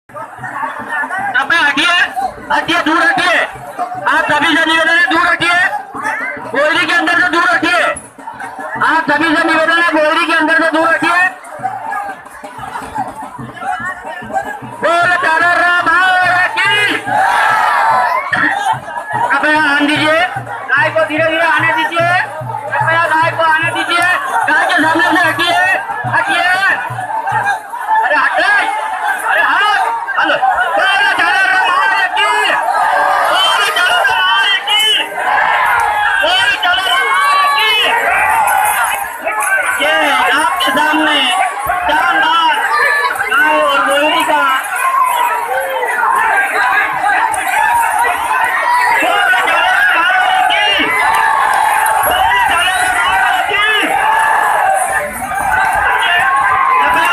हटिए, हटिए, दूर हटिए। आप सभी से निवेदन है, दूर हटिए। गोयरी के अंदर से दूर हटिए। आप सभी से निवेदन है, गोयरी के अंदर से दूर हटिए। बोल ताराराम की। कृपया आने दीजिए, गाय को धीरे धीरे आने दीजिए। कृपया गाय को आने दीजिए। गाय के सामने से हटिए, हटिए। अरे हटे, अरे हट, हेलो। सामने शानदार गाय और गोयरी का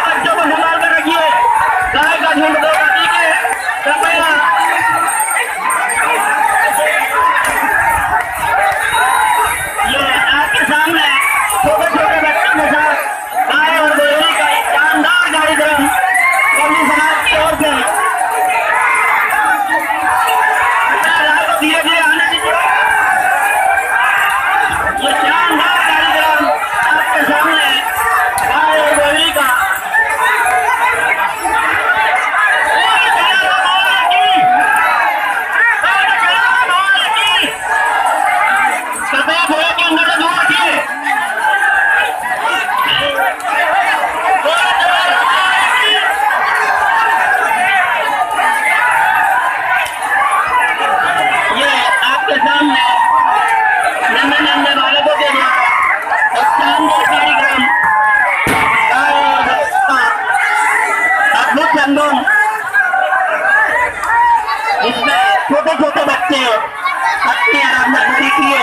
बच्चों को संभाल कर रखिए। गाय का झुंड दो गति के कृपया ये आपके सामने छोटे छोटे बच्चों के साथ गाय और गोयरी का एक शानदार कार्यक्रम कवि समाज की ओर से धीरे धीरे आने दीजिए। ये शानदार कार्यक्रम आपके सामने गाय और गोयरी का कृपया गोया के अंदर से दूर रखिए। सामने नन्हे नन्हे बालकों के लिए एक शानदार कार्यक्रम अद्भुत संगम, इसमें छोटे छोटे बच्चे अपनी आराधना खड़ी की